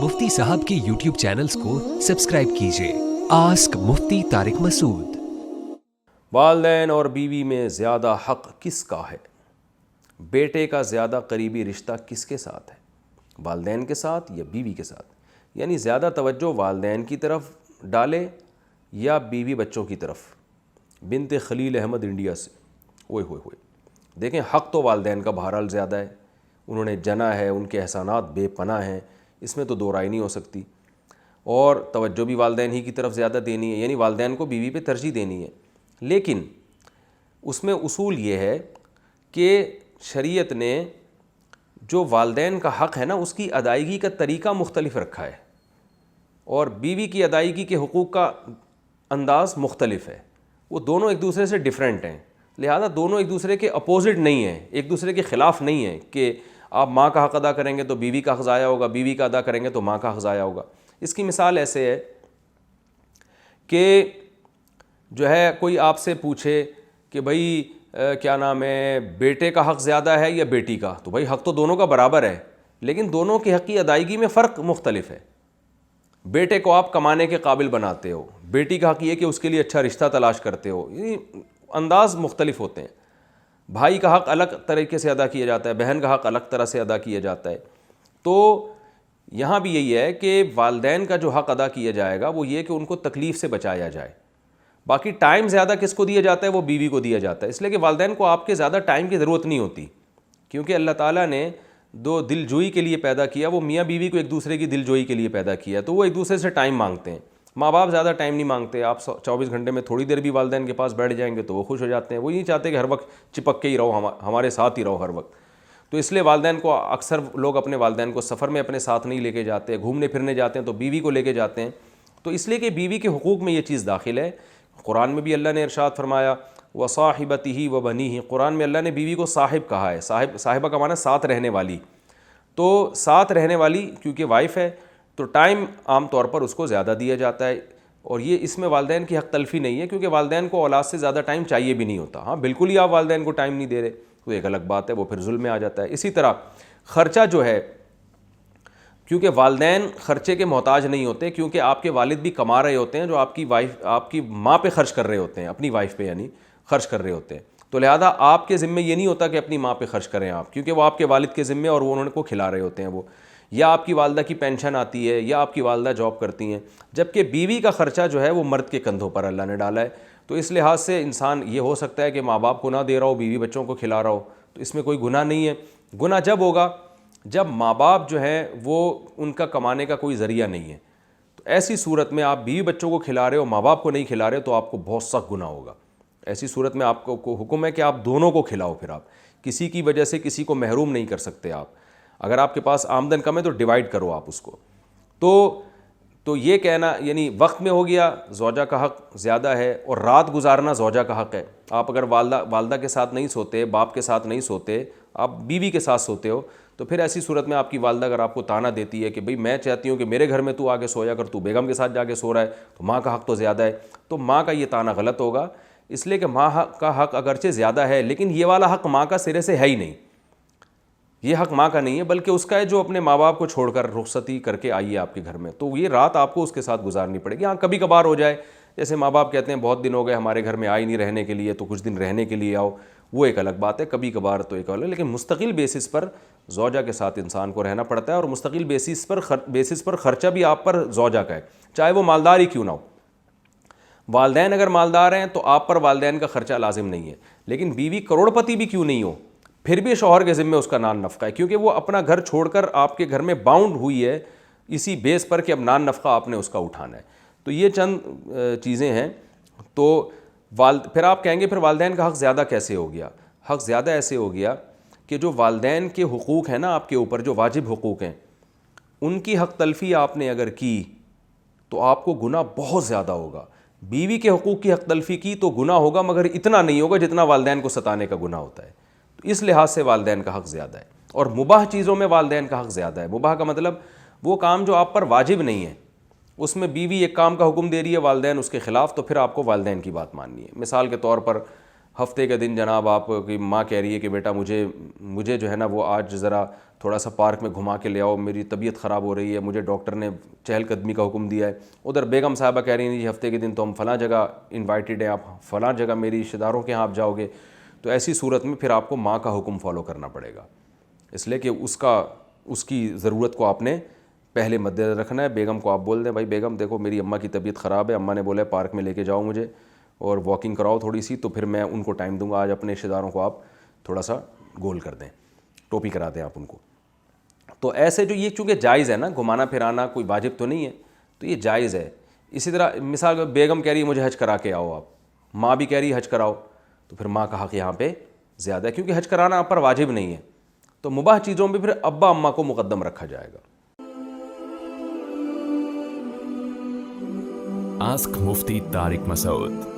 मुफ्ती साहब के YouTube channels को सब्सक्राइब कीजिए। आस्क मुफ्ती तारिक मसूद। वालिदैन और बीवी में ज़्यादा हक़ किसका है? बेटे का ज़्यादा करीबी रिश्ता किसके साथ है, वालिदैन के साथ या बीवी के साथ? यानी ज़्यादा तवज्जो वालिदैन की तरफ डाले या बीवी बच्चों की तरफ? बिनते खलील अहमद इंडिया से। ओए होए होए, देखें हक़ तो वालिदैन का बहरहाल ज़्यादा है, उन्होंने जना है, उनके एहसानात बेपनाह हैं, इसमें तो दो राय नहीं हो सकती। और तवज्जो भी वालिदैन ही की तरफ ज़्यादा देनी है, यानी वालिदैन को बीवी पे तरजीह देनी है। लेकिन उसमें उसूल ये है कि शरीयत ने जो वालिदैन का हक़ है ना, उसकी अदायगी का तरीक़ा मुख्तलिफ रखा है और बीवी की अदायगी के हुकूक़ का अंदाज़ मुख्तलिफ है। वो दोनों एक दूसरे से डिफरेंट हैं, लिहाजा दोनों एक दूसरे के अपोजिट नहीं हैं, एक दूसरे के ख़िलाफ़ नहीं हैं कि आप माँ का हक़ अदा करेंगे तो बीवी का हक़ ज़ाया होगा, बीवी का अदा करेंगे तो माँ का हक़ ज़ाया होगा। इसकी मिसाल ऐसे है कि जो है कोई आपसे पूछे कि भाई क्या नाम है, बेटे का हक़ ज़्यादा है या बेटी का? तो भाई हक़ तो दोनों का बराबर है, लेकिन दोनों की हक़ की अदायगी में फ़र्क मुख्तलिफ है। बेटे को आप कमाने के काबिल बनाते हो, बेटी का हक़ ये कि उसके लिए अच्छा रिश्ता तलाश करते हो, ये अंदाज़ मुख्तलिफ होते हैं। भाई का हक़ अलग तरीके से अदा किया जाता है, बहन का हक़ अलग तरह से अदा किया जाता है। तो यहाँ भी यही है कि वालिदैन का जो हक़ अदा किया जाएगा वो ये कि उनको तकलीफ़ से बचाया जाए। बाकी टाइम ज़्यादा किसको दिया जाता है? वो बीवी को दिया जाता है, इसलिए कि वालिदैन को आपके ज़्यादा टाइम की ज़रूरत नहीं होती, क्योंकि अल्लाह ताला ने दो दिलजोई के लिए पैदा किया, वो मियाँ बीवी को एक दूसरे की दिलजोई के लिए पैदा किया, तो वो एक दूसरे से टाइम मांगते हैं। माँ बाप ज़्यादा टाइम नहीं मांगते, आप 24 घंटे में थोड़ी देर भी वालिदैन के पास बैठ जाएंगे तो वो खुश हो जाते हैं। वो नहीं चाहते कि हर वक्त चिपक के ही रहो, हमारे साथ ही रहो हर वक्त। तो इसलिए वालिदैन को अक्सर लोग अपने वालिदैन को सफ़र में अपने साथ नहीं लेके जाते, घूमने फिरने जाते हैं तो बीवी को लेके जाते हैं। तो इसलिए कि बीवी के हुकूक़ में ये चीज़ दाखिल है। कुरान में भी अल्लाह ने इरशाद फरमाया व साहिबतिही व बनीही, कुरान में अल्लाह ने बीवी को साहिब कहा है। साहिबा का माना साथ रहने वाली, तो साथ रहने वाली क्योंकि वाइफ है तो टाइम आम तौर पर उसको ज़्यादा दिया जाता है। और ये इसमें वालिदैन की हक़ तलफ़ी नहीं है, क्योंकि वालिदैन को औलाद से ज़्यादा टाइम चाहिए भी नहीं होता। हाँ, बिल्कुल ही आप वालिदैन को टाइम नहीं दे रहे तो एक अलग बात है, वो फिर जुल्म में आ जाता है। इसी तरह ख़र्चा जो है, क्योंकि वालिदैन ख़र्चे के मोहताज नहीं होते, क्योंकि आपके वालिद भी कमा रहे होते हैं जो आपकी वाइफ, आपकी माँ पे ख़र्च कर रहे होते हैं, अपनी वाइफ पे यानी ख़र्च कर रहे होते हैं। तो लिहाजा आपके ज़िम्मे ये नहीं होता कि अपनी माँ पे ख़र्च करें आप, क्योंकि वो आपके वालिद के ज़िम्मे और वो उन्होंने को खिला रहे होते हैं वो, या आपकी वालदा की पेंशन आती है या आपकी वालदा जॉब करती हैं, जबकि बीवी का ख़र्चा जो है वो मर्द के कंधों पर अल्लाह ने डाला है। तो इस लिहाज से इंसान ये हो सकता है कि माँ बाप को ना दे रहा हो, बीवी बच्चों को खिला रहा हो, तो इसमें कोई गुनाह नहीं है। गुनाह जब होगा जब माँ बाप जो हैं वो उनका कमाने का कोई ज़रिया नहीं है, तो ऐसी सूरत में आप बीवी बच्चों को खिला रहे हो, माँ बाप को नहीं खिला रहे हो, तो आपको बहुत सख्त गुनाह होगा। ऐसी सूरत में आपको हुक्म है कि आप दोनों को खिलाओ। फिर आप किसी की वजह से किसी को महरूम नहीं कर सकते। आप अगर आपके पास आमदन कम है तो डिवाइड करो आप उसको। तो ये कहना यानी वक्त में हो गया ज़ौजा का हक़ ज़्यादा है और रात गुजारना ज़ौजा का हक़ है। आप अगर वालदा के साथ नहीं सोते, बाप के साथ नहीं सोते, आप बीवी के साथ सोते हो, तो फिर ऐसी सूरत में आपकी वालदा अगर आपको ताना देती है कि भाई मैं चाहती हूँ कि मेरे घर में तू आके सोया कर, तू बेगम के साथ जाके सो रहा है, तो माँ का हक़ तो ज़्यादा है, तो माँ का ये ताना गलत होगा। इसलिए कि माँ का हक़ अगरचे ज़्यादा है, लेकिन ये वाला हक़ माँ का सिरे से है ही नहीं। ये हक़ माँ का नहीं है, बल्कि उसका है जो अपने माँ बाप को छोड़कर रुखसती करके आई है आपके घर में, तो ये रात आपको उसके साथ गुजारनी पड़ेगी। हाँ, कभी कभार हो जाए, जैसे माँ बाप कहते हैं बहुत दिन हो गए हमारे घर में आई नहीं रहने के लिए, तो कुछ दिन रहने के लिए आओ, वो एक अलग बात है, कभी कभार तो एक अलग। लेकिन मुस्तकिल बेसिस पर ज़ौजा के साथ इंसान को रहना पड़ता है, और मुस्तकिल बेसिस पर ख़र्चा भी आप पर ज़ौजा का है, चाहे वो मालदार ही क्यों ना हो। वालिदैन अगर मालदार हैं तो आप पर वालिदैन का ख़र्चा लाजिम नहीं है, लेकिन बीवी करोड़पति भी क्यों नहीं हो, फिर भी शौहर के ज़िम्मे उसका नान नफ़क़ा है, क्योंकि वो अपना घर छोड़कर आपके घर में बाउंड हुई है इसी बेस पर कि अब नान नफ़क़ा आपने उसका उठाना है। तो ये चंद चीज़ें हैं। तो फिर आप कहेंगे फिर वालिदैन का हक़ ज़्यादा कैसे हो गया? हक़ ज़्यादा ऐसे हो गया कि जो वालिदैन के हुकूक़ हैं ना आपके ऊपर, जो वाजिब हुकूक़ हैं, उनकी हक़ तलफ़ी आपने अगर की तो आपको गुनाह बहुत ज़्यादा होगा। बीवी के हुकूक़ की हक़ तलफ़ी की तो गुनाह होगा, मगर इतना नहीं होगा जितना वालिदैन को सताने का गुनाह होता है। तो इस लिहाज से वालिदैन का हक़ ज़्यादा है। और मुबाह चीज़ों में वालिदैन का हक़ ज़्यादा है। मुबाह का मतलब वो काम जो आप पर वाजिब नहीं है, उसमें बीवी एक काम का हुक्म दे रही है, वालिदैन उसके ख़िलाफ़, तो फिर आपको वालिदैन की बात माननी है। मिसाल के तौर पर ہفتے کے دن جناب آپ کی ماں کہہ رہی ہے کہ بیٹا مجھے جو ہے نا وہ آج ذرا تھوڑا سا پارک میں گھما کے لے آؤ, میری طبیعت خراب ہو رہی ہے, مجھے ڈاکٹر نے چہل قدمی کا حکم دیا ہے. ادھر بیگم صاحبہ کہہ رہی ہیں جی ہفتے کے دن تو ہم فلاں جگہ انوائٹیڈ ہیں, آپ فلاں جگہ میری رشتہ داروں کے یہاں آپ جاؤ گے. تو ایسی صورت میں پھر آپ کو ماں کا حکم فالو کرنا پڑے گا, اس لیے کہ اس کی ضرورت کو آپ نے پہلے مد نظر رکھنا ہے. بیگم کو آپ بول دیں بھائی بیگم دیکھو میری اماں کی طبیعت خراب ہے, اماں نے بولا ہے پارک میں لے کے جاؤ مجھے اور واکنگ کراؤ تھوڑی سی, تو پھر میں ان کو ٹائم دوں گا. آج اپنے رشتہ داروں کو آپ تھوڑا سا گول کر دیں, ٹوپی کرا دیں آپ ان کو. تو ایسے جو یہ چونکہ جائز ہے نا, گھمانا پھرانا کوئی واجب تو نہیں ہے, تو یہ جائز ہے. اسی طرح مثال بیگم کہہ رہی ہے مجھے حج کرا کے آؤ, آپ ماں بھی کہہ رہی ہے حج کراؤ, تو پھر ماں کا حق یہاں پہ زیادہ ہے, کیونکہ حج کرانا آپ پر واجب نہیں ہے. تو مباح چیزوں میں پھر ابا اماں کو مقدم رکھا جائے گا. Ask Mufti Tariq Masoud.